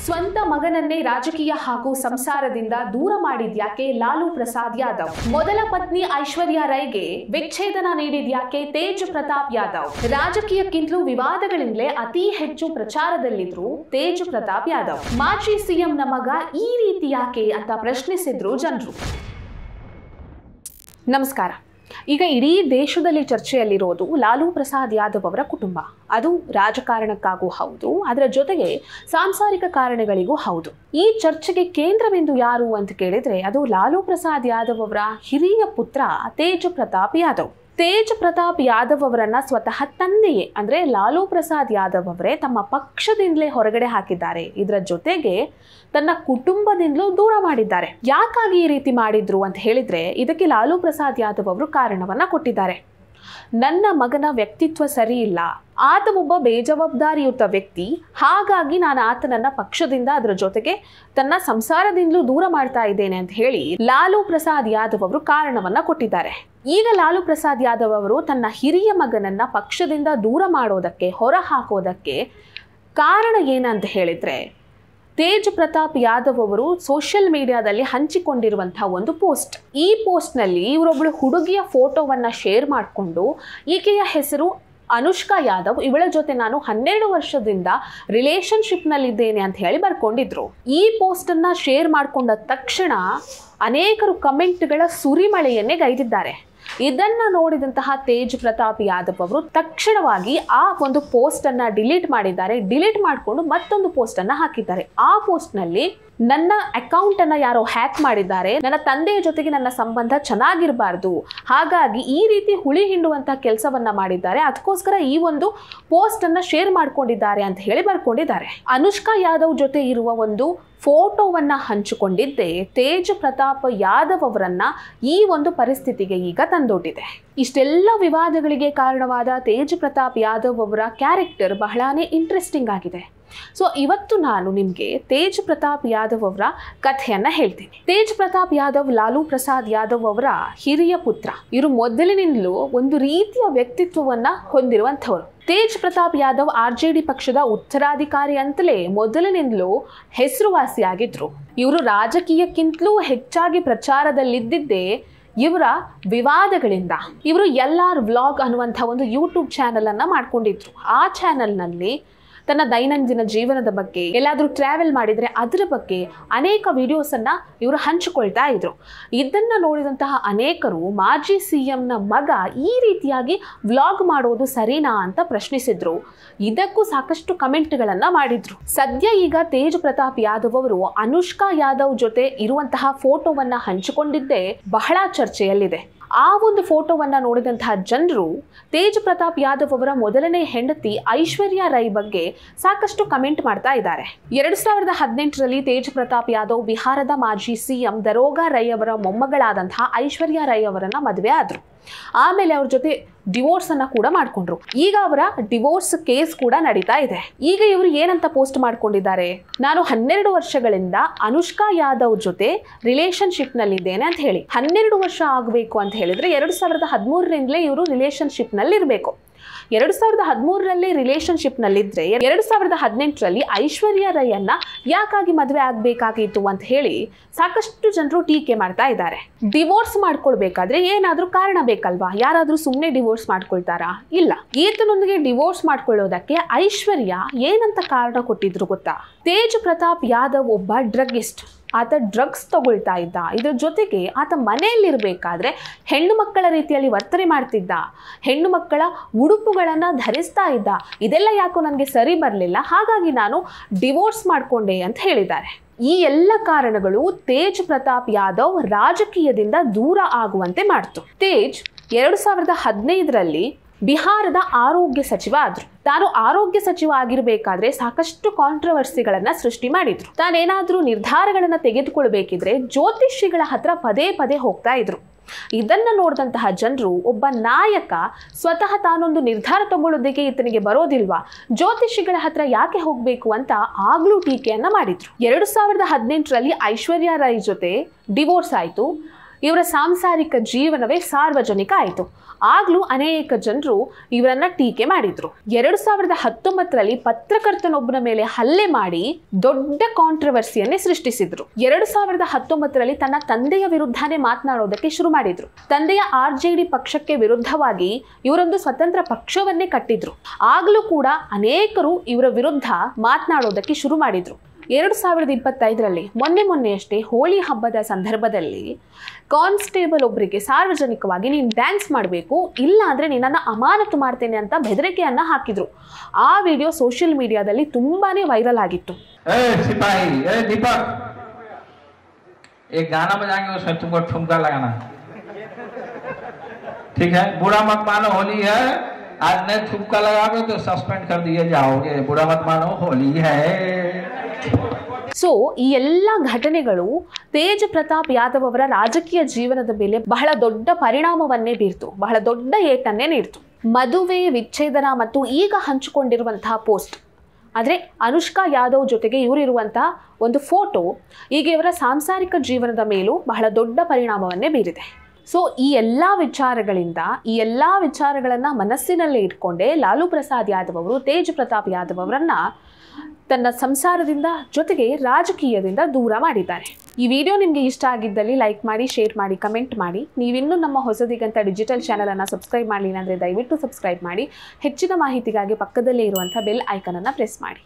ಸ್ವಂತ ಮಗನನ್ನೇ ರಾಜಕೀಯ ಹಾಗೂ ಸಂಸಾರದಿಂದ ದೂರ ಮಾಡಿದ್ಯಾಕೆ ಲಾಲೂ ಪ್ರಸಾದ್ ಯಾದವ್? ಮೊದಲ ಪತ್ನಿ ಐಶ್ವರ್ಯ ರೈಗೆ ವಿಚ್ಛೇದನ ನೀಡಿದ್ಯಾಕೆ ತೇಜ್ ಪ್ರತಾಪ್ ಯಾದವ್? ರಾಜಕೀಯಕ್ಕಿಂತಲೂ ವಿವಾದಗಳಿಂದಲೇ ಅತಿ ಹೆಚ್ಚು ಪ್ರಚಾರದಲ್ಲಿದ್ರು ತೇಜ್ ಪ್ರತಾಪ್ ಯಾದವ್. ಮಾಜಿ ಸಿಎಂನ ಮಗ ಈ ರೀತಿ ಯಾಕೆ ಅಂತ ಪ್ರಶ್ನಿಸಿದ್ರು ಜನರು. ನಮಸ್ಕಾರ. ಈಗ ಇಡೀ ದೇಶದಲ್ಲಿ ಚರ್ಚೆಯಲ್ಲಿರೋದು ಲಾಲೂ ಪ್ರಸಾದ್ ಯಾದವ್ ಅವರ ಕುಟುಂಬ. ಅದು ರಾಜಕಾರಣಕ್ಕಾಗೂ ಹೌದು, ಅದರ ಜೊತೆಗೆ ಸಾಂಸಾರಿಕ ಕಾರಣಗಳಿಗೂ ಹೌದು. ಈ ಚರ್ಚೆಗೆ ಕೇಂದ್ರವೆಂದು ಯಾರು ಅಂತ ಕೇಳಿದ್ರೆ ಅದು ಲಾಲೂ ಪ್ರಸಾದ್ ಯಾದವ್ ಅವರ ಹಿರಿಯ ಪುತ್ರ ತೇಜ್ ಪ್ರತಾಪ್ ಯಾದವ್. ತೇಜ್ ಪ್ರತಾಪ್ ಯಾದವ್ ಅವರನ್ನ ಸ್ವತಃ ತಂದೆಯೇ ಅಂದ್ರೆ ಲಾಲೂ ಪ್ರಸಾದ್ ಯಾದವ್ ಅವರೇ ತಮ್ಮ ಪಕ್ಷದಿಂದಲೇ ಹೊರಗಡೆ ಹಾಕಿದ್ದಾರೆ. ಇದರ ಜೊತೆಗೆ ತನ್ನ ಕುಟುಂಬದಿಂದಲೂ ದೂರ ಮಾಡಿದ್ದಾರೆ. ಯಾಕಾಗಿ ಈ ರೀತಿ ಮಾಡಿದ್ರು ಅಂತ ಹೇಳಿದ್ರೆ ಇದಕ್ಕೆ ಲಾಲೂ ಪ್ರಸಾದ್ ಯಾದವ್ ಅವರು ಕಾರಣವನ್ನ ಕೊಟ್ಟಿದ್ದಾರೆ. ನನ್ನ ಮಗನ ವ್ಯಕ್ತಿತ್ವ ಸರಿ ಇಲ್ಲ, ಆತ ಒಬ್ಬ ಬೇಜವಾಬ್ದಾರಿಯುತ ವ್ಯಕ್ತಿ, ಹಾಗಾಗಿ ನಾನು ಆತನನ್ನ ಪಕ್ಷದಿಂದ ಅದರ ಜೊತೆಗೆ ತನ್ನ ಸಂಸಾರದಿಂದಲೂ ದೂರ ಮಾಡ್ತಾ ಇದ್ದೇನೆ ಅಂತ ಹೇಳಿ ಲಾಲೂ ಪ್ರಸಾದ್ ಯಾದವ್ ಅವರು ಕಾರಣವನ್ನ ಕೊಟ್ಟಿದ್ದಾರೆ. ಈಗ ಲಾಲೂ ಪ್ರಸಾದ್ ಯಾದವ್ ಅವರು ತನ್ನ ಹಿರಿಯ ಮಗನನ್ನ ಪಕ್ಷದಿಂದ ದೂರ ಮಾಡೋದಕ್ಕೆ, ಹೊರ ಹಾಕೋದಕ್ಕೆ ಕಾರಣ ಏನಂತ ಹೇಳಿದ್ರೆ ತೇಜ್ ಪ್ರತಾಪ್ ಯಾದವ್ ಅವರು ಸೋಷಿಯಲ್ ಮೀಡಿಯಾದಲ್ಲಿ ಹಂಚಿಕೊಂಡಿರುವಂತಹ ಒಂದು ಪೋಸ್ಟ್. ಈ ಪೋಸ್ಟ್ನಲ್ಲಿ ಇವರೊಬ್ಬಳು ಹುಡುಗಿಯ ಫೋಟೋವನ್ನ ಶೇರ್ ಮಾಡಿಕೊಂಡು ಈಕೆಯ ಹೆಸರು ಅನುಷ್ಕಾ ಯಾದವ್, ಇವಳ ಜೊತೆ ನಾನು 12 ವರ್ಷದಿಂದ ರಿಲೇಶನ್ಶಿಪ್ನಲ್ಲಿದ್ದೇನೆ ಅಂತ ಹೇಳಿ ಬರ್ಕೊಂಡಿದ್ರು. ಈ ಪೋಸ್ಟನ್ನು ಶೇರ್ ಮಾಡಿಕೊಂಡ ತಕ್ಷಣ ಅನೇಕರು ಕಮೆಂಟ್ಗಳ ಸುರಿಮಳೆಯನ್ನೇ ಗೈದಿದ್ದಾರೆ. ಇದನ್ನ ನೋಡಿದಂತಹ ತೇಜ್ ಪ್ರತಾಪ್ ಯಾದವ್ ಅವರು ತಕ್ಷಣವಾಗಿ ಆ ಒಂದು ಪೋಸ್ಟ್ ಅನ್ನ ಡಿಲೀಟ್ ಮಾಡಿದ್ದಾರೆ. ಡಿಲೀಟ್ ಮಾಡಿಕೊಂಡು ಮತ್ತೊಂದು ಪೋಸ್ಟ್ ಅನ್ನ ಹಾಕಿದ್ದಾರೆ. ಆ ಪೋಸ್ಟ್ ನಲ್ಲಿ ನನ್ನ ಅಕೌಂಟ್ ಅನ್ನ ಯಾರೋ ಹ್ಯಾಕ್ ಮಾಡಿದ್ದಾರೆ, ನನ್ನ ತಂದೆಯ ಜೊತೆಗೆ ನನ್ನ ಸಂಬಂಧ ಚೆನ್ನಾಗಿರಬಾರ್ದು, ಹಾಗಾಗಿ ಈ ರೀತಿ ಹುಳಿ ಹಿಂಡುವಂತ ಕೆಲಸವನ್ನ ಮಾಡಿದ್ದಾರೆ, ಅದಕ್ಕೋಸ್ಕರ ಈ ಒಂದು ಪೋಸ್ಟ್ ಅನ್ನ ಶೇರ್ ಮಾಡ್ಕೊಂಡಿದ್ದಾರೆ ಅಂತ ಹೇಳಿ ಬರ್ಕೊಂಡಿದ್ದಾರೆ. ಅನುಷ್ಕಾ ಯಾದವ್ ಜೊತೆ ಇರುವ ಒಂದು ಫೋಟೋವನ್ನ ಹಂಚಿಕೊಂಡಿದ್ದೆ ತೇಜ್ ಪ್ರತಾಪ್ ಯಾದವ್ ಅವರನ್ನ ಈ ಒಂದು ಪರಿಸ್ಥಿತಿಗೆ ಈಗ ತಂದೊಡ್ಡಿದೆ. ಇಷ್ಟೆಲ್ಲ ವಿವಾದಗಳಿಗೆ ಕಾರಣವಾದ ತೇಜ್ ಪ್ರತಾಪ್ ಯಾದವ್ ಅವರ ಕ್ಯಾರೆಕ್ಟರ್ ಬಹಳಾನೇ ಇಂಟ್ರೆಸ್ಟಿಂಗ್ ಆಗಿದೆ. ಸೊ ಇವತ್ತು ನಾನು ನಿಮಗೆ ತೇಜ್ ಪ್ರತಾಪ್ ಯಾದವ್ ಅವರ ಕಥೆಯನ್ನ ಹೇಳ್ತೀನಿ. ತೇಜ್ ಪ್ರತಾಪ್ ಯಾದವ್ ಲಾಲೂ ಪ್ರಸಾದ್ ಯಾದವ್ ಅವರ ಹಿರಿಯ ಪುತ್ರ. ಇವರು ಮೊದಲಿನಿಂದಲೂ ಒಂದು ರೀತಿಯ ವ್ಯಕ್ತಿತ್ವವನ್ನ ಹೊಂದಿರುವಂಥವ್ರು. ತೇಜ್ ಪ್ರತಾಪ್ ಯಾದವ್ RJD ಪಕ್ಷದ ಉತ್ತರಾಧಿಕಾರಿ ಅಂತಲೇ ಮೊದಲಿನಿಂದಲೂ ಹೆಸರುವಾಸಿಯಾಗಿದ್ರು. ಇವರು ರಾಜಕೀಯಕ್ಕಿಂತಲೂ ಹೆಚ್ಚಾಗಿ ಪ್ರಚಾರದಲ್ಲಿದ್ದಿದ್ದೇ ಇವರ ವಿವಾದಗಳಿಂದ. ಇವರು LR ವ್ಲಾಗ್ ಅನ್ನುವಂಥ ಒಂದು ಯೂಟ್ಯೂಬ್ ಚಾನಲ್ ಅನ್ನ ಮಾಡ್ಕೊಂಡಿದ್ರು. ಆ ಚಾನಲ್ನಲ್ಲಿ ತನ್ನ ದೈನಂದಿನ ಜೀವನದ ಬಗ್ಗೆ, ಎಲ್ಲಾದರೂ ಟ್ರಾವೆಲ್ ಮಾಡಿದರೆ ಅದರ ಬಗ್ಗೆ ಅನೇಕ ವಿಡಿಯೋಸನ್ನು ಇವರು ಹಂಚಿಕೊಳ್ತಾ ಇದ್ರು. ಇದನ್ನು ನೋಡಿದಂತಹ ಅನೇಕರು ಮಾಜಿ ಸಿಎಂನ ಮಗ ಈ ರೀತಿಯಾಗಿ ವ್ಲಾಗ್ ಮಾಡೋದು ಸರಿನಾ ಅಂತ ಪ್ರಶ್ನಿಸಿದ್ರು. ಇದಕ್ಕೂ ಸಾಕಷ್ಟು ಕಮೆಂಟ್ಗಳನ್ನು ಮಾಡಿದ್ರು. ಸದ್ಯ ಈಗ ತೇಜ್ ಪ್ರತಾಪ್ ಯಾದವ್ ಅವರು ಅನುಷ್ಕಾ ಯಾದವ್ ಜೊತೆ ಇರುವಂತಹ ಫೋಟೋವನ್ನು ಹಂಚಿಕೊಂಡಿದ್ದೇ ಬಹಳ ಚರ್ಚೆಯಲ್ಲಿದೆ. ಆ ಒಂದು ಫೋಟೋವನ್ನ ನೋಡಿದಂತಹ ಜನರು ತೇಜ್ ಪ್ರತಾಪ್ ಯಾದವ್ ಅವರ ಮೊದಲನೇ ಹೆಂಡತಿ ಐಶ್ವರ್ಯ ರೈ ಬಗ್ಗೆ ಸಾಕಷ್ಟು ಕಮೆಂಟ್ ಮಾಡ್ತಾ ಇದ್ದಾರೆ. 2018ರಲ್ಲಿ ತೇಜ್ ಪ್ರತಾಪ್ ಯಾದವ್ ಬಿಹಾರದ ಮಾಜಿ ಸಿಎಂ ದರೋಗಾ ರೈ ಅವರ ಮೊಮ್ಮಗಳಾದಂತಹ ಐಶ್ವರ್ಯ ರೈ ಅವರನ್ನ ಮದುವೆ ಆದ್ರು. ಆಮೇಲೆ ಅವ್ರ ಜೊತೆ ಡಿವೋರ್ಸ್ ಅನ್ನ ಕೂಡ ಮಾಡ್ಕೊಂಡ್ರು. ಈಗ ಅವರ ಡಿವೋರ್ಸ್ ಕೇಸ್ ಕೂಡ ನಡೀತಾ ಇದೆ. ಈಗ ಇವರು ಏನಂತ ಪೋಸ್ಟ್ ಮಾಡ್ಕೊಂಡಿದ್ದಾರೆ, ನಾನು 12 ವರ್ಷಗಳಿಂದ ಅನುಷ್ಕಾ ಯಾದವ್ ಜೊತೆ ರಿಲೇಶನ್ಶಿಪ್ ನಲ್ಲಿದ್ದೇನೆ ಅಂತ ಹೇಳಿ. 12 ವರ್ಷ ಆಗಬೇಕು ಅಂತ ಹೇಳಿದ್ರೆ 2013ರಿಂದಲೇ ಇವರು ರಿಲೇಶನ್ಶಿಪ್ ನಲ್ಲಿ ಇರಬೇಕು. 2013ರಲ್ಲಿ ರಿಲೇಶನ್ಶಿಪ್ ನಲ್ಲಿದ್ರೆ 2018ರಲ್ಲಿ ಐಶ್ವರ್ಯ ರೈಯನ್ನ ಯಾಕಾಗಿ ಮದುವೆ ಆಗ್ಬೇಕಾಗಿತ್ತು ಅಂತ ಹೇಳಿ ಸಾಕಷ್ಟು ಜನರು ಟೀಕೆ ಮಾಡ್ತಾ ಇದ್ದಾರೆ. ಡಿವೋರ್ಸ್ ಮಾಡ್ಕೊಳ್ಬೇಕಾದ್ರೆ ಏನಾದ್ರೂ ಕಾರಣ ಬೇಕಲ್ವಾ? ಯಾರಾದ್ರೂ ಸುಮ್ಮನೆ ಡಿವೋರ್ಸ್ ಮಾಡ್ಕೊಳ್ತಾರಾ? ಇಲ್ಲ. ಈತನೊಂದಿಗೆ ಡಿವೋರ್ಸ್ ಮಾಡ್ಕೊಳ್ಳೋದಕ್ಕೆ ಐಶ್ವರ್ಯ ಏನಂತ ಕಾರಣ ಕೊಟ್ಟಿದ್ರು ಗೊತ್ತಾ? ತೇಜ್ ಪ್ರತಾಪ್ ಯಾದವ್ ಒಬ್ಬ ಡ್ರಗ್ಗಿಸ್ಟ್. ಆತ ಡ್ರಗ್ಸ್ ತಗೊಳ್ತಾ ಇದ್ದ. ಇದರ ಜೊತೆಗೆ ಆತ ಮನೆಯಲ್ಲಿರಬೇಕಾದ್ರೆ ಹೆಣ್ಣು ಮಕ್ಕಳ ರೀತಿಯಲ್ಲಿ ವರ್ತನೆ ಮಾಡ್ತಿದ್ದ, ಹೆಣ್ಣು ಮಕ್ಕಳ ಉಡುಪುಗಳನ್ನು ಧರಿಸ್ತಾ ಇದ್ದ. ಇದೆಲ್ಲ ಯಾಕೋ ನನಗೆ ಸರಿ ಬರಲಿಲ್ಲ, ಹಾಗಾಗಿ ನಾನು ಡಿವೋರ್ಸ್ ಮಾಡಿಕೊಂಡೆ ಅಂತ ಹೇಳಿದ್ದಾರೆ. ಈ ಎಲ್ಲ ಕಾರಣಗಳು ತೇಜ್ ಪ್ರತಾಪ್ ಯಾದವ್ ರಾಜಕೀಯದಿಂದ ದೂರ ಆಗುವಂತೆ ಮಾಡ್ತು. ತೇಜ್ 2015ರಲ್ಲಿ ಬಿಹಾರದ ಆರೋಗ್ಯ ಸಚಿವ ಆದ್ರು. ತಾನು ಆರೋಗ್ಯ ಸಚಿವ ಆಗಿರಬೇಕಾದ್ರೆ ಸಾಕಷ್ಟು ಕಾಂಟ್ರವರ್ಸಿಗಳನ್ನ ಸೃಷ್ಟಿ ಮಾಡಿದ್ರು. ತಾನೇನಾದ್ರೂ ನಿರ್ಧಾರಗಳನ್ನ ತೆಗೆದುಕೊಳ್ಬೇಕಿದ್ರೆ ಜ್ಯೋತಿಷಿಗಳ ಹತ್ರ ಪದೇ ಪದೇ ಹೋಗ್ತಾ ಇದ್ರು. ಇದನ್ನ ನೋಡಿದಂತಹ ಜನರು ಒಬ್ಬ ನಾಯಕ ಸ್ವತಃ ತಾನೊಂದು ನಿರ್ಧಾರ ತಗೊಳ್ಳೋದಕ್ಕೆ ಈತನಿಗೆ ಬರೋದಿಲ್ವಾ, ಜ್ಯೋತಿಷಿಗಳ ಹತ್ರ ಯಾಕೆ ಹೋಗ್ಬೇಕು ಅಂತ ಆಗ್ಲೂ ಟೀಕೆಯನ್ನ ಮಾಡಿದ್ರು. 2018ರಲ್ಲಿ ಐಶ್ವರ್ಯ ರೈ ಜೊತೆ ಡಿವೋರ್ಸ್ ಆಯ್ತು. ಇವರ ಸಾಂಸಾರಿಕ ಜೀವನವೇ ಸಾರ್ವಜನಿಕ ಆಯಿತು. ಆಗ್ಲೂ ಅನೇಕ ಜನರು ಇವರನ್ನ ಟೀಕೆ ಮಾಡಿದ್ರು. 2019ರಲ್ಲಿ ಪತ್ರಕರ್ತನೊಬ್ಬನ ಮೇಲೆ ಹಲ್ಲೆ ಮಾಡಿ ದೊಡ್ಡ ಕಾಂಟ್ರವರ್ಸಿಯನ್ನೇ ಸೃಷ್ಟಿಸಿದ್ರು. 2019ರಲ್ಲಿ ತನ್ನ ತಂದೆಯ ವಿರುದ್ಧನೇ ಮಾತನಾಡೋದಕ್ಕೆ ಶುರು ಮಾಡಿದ್ರು. ತಂದೆಯ RJD ಪಕ್ಷಕ್ಕೆ ವಿರುದ್ಧವಾಗಿ ಇವರೊಂದು ಸ್ವತಂತ್ರ ಪಕ್ಷವನ್ನೇ ಕಟ್ಟಿದ್ರು. ಆಗ್ಲೂ ಕೂಡ ಅನೇಕರು ಇವರ ವಿರುದ್ಧ ಮಾತನಾಡೋದಕ್ಕೆ ಶುರು ಮಾಡಿದ್ರು. 2025ರಲ್ಲಿ ಮೊನ್ನೆಯಷ್ಟೇ ಹೋಳಿ ಹಬ್ಬದ ಸಂದರ್ಭದಲ್ಲಿ ಕಾನ್ಸ್ಟೇಬಲ್ ಒಬ್ಬರಿಗೆ ಸಾರ್ವಜನಿಕವಾಗಿ ನೀನು ಡ್ಯಾನ್ಸ್ ಮಾಡಬೇಕು, ಇಲ್ಲ ಅಂದರೆ ನಿನ್ನನ್ನು ಅಮಾನತು ಮಾಡ್ತೇನೆ ಅಂತ ಬೆದರಿಕೆಯನ್ನ ಹಾಕಿದ್ರು. ಆ ವಿಡಿಯೋ ಸೋಷಿಯಲ್ ಮೀಡಿಯಾದಲ್ಲಿ ತುಂಬಾನೇ ವೈರಲ್ ಆಗಿತ್ತು. एक गाना बजाएंगे उसमें तुमको ठुमका लगाना, ठीक है? बुरा मत मानो होली है, आज नहीं ठुमका लगाओगे तो सस्पेंड कर दिए जाओगे, बुरा मत मानो होली है. ಸೊ ಈ ಎಲ್ಲ ಘಟನೆಗಳು ತೇಜ್ ಪ್ರತಾಪ್ ಯಾದವ್ ಅವರ ರಾಜಕೀಯ ಜೀವನದ ಮೇಲೆ ಬಹಳ ದೊಡ್ಡ ಪರಿಣಾಮವನ್ನೇ ಬೀರ್ತು, ಬಹಳ ದೊಡ್ಡ ಏಟನ್ನೇ ನೀಡ್ತು. ಮದುವೆ ವಿಚ್ಛೇದನ ಮತ್ತು ಈಗ ಹಂಚಿಕೊಂಡಿರುವಂತಹ ಪೋಸ್ಟ್, ಆದರೆ ಅನುಷ್ಕಾ ಯಾದವ್ ಜೊತೆಗೆ ಇವರಿರುವಂತಹ ಒಂದು ಫೋಟೋ ಈಗ ಇವರ ಸಾಂಸಾರಿಕ ಜೀವನದ ಮೇಲೂ ಬಹಳ ದೊಡ್ಡ ಪರಿಣಾಮವನ್ನೇ ಬೀರಿದೆ. ಸೊ ಈ ಎಲ್ಲ ವಿಚಾರಗಳನ್ನು ಮನಸ್ಸಿನಲ್ಲೇ ಇಟ್ಕೊಂಡೇ ಲಾಲೂ ಪ್ರಸಾದ್ ಯಾದವ್ ಅವರು ತೇಜ್ ಪ್ರತಾಪ್ ಯಾದವ್ ಅವರನ್ನ ತನ್ನ ಸಂಸಾರದಿಂದ ಜೊತೆಗೆ ರಾಜಕೀಯದಿಂದ ದೂರ ಮಾಡಿದ್ದಾರೆ. ಈ ವಿಡಿಯೋ ನಿಮಗೆ ಇಷ್ಟ ಆಗಿದ್ದಲ್ಲಿ ಲೈಕ್ ಮಾಡಿ, ಶೇರ್ ಮಾಡಿ, ಕಮೆಂಟ್ ಮಾಡಿ. ನೀವಿನ್ನೂ ನಮ್ಮ ಹೊಸದಿಗಂತ ಡಿಜಿಟಲ್ ಚಾನಲನ್ನು ಸಬ್ಸ್ಕ್ರೈಬ್ ಮಾಡಲಿಲ್ಲ ಅಂದರೆ ದಯವಿಟ್ಟು ಸಬ್ಸ್ಕ್ರೈಬ್ ಮಾಡಿ. ಹೆಚ್ಚಿನ ಮಾಹಿತಿಗಾಗಿ ಪಕ್ಕದಲ್ಲೇ ಇರುವಂಥ ಬೆಲ್ ಐಕನನ್ನು ಪ್ರೆಸ್ ಮಾಡಿ.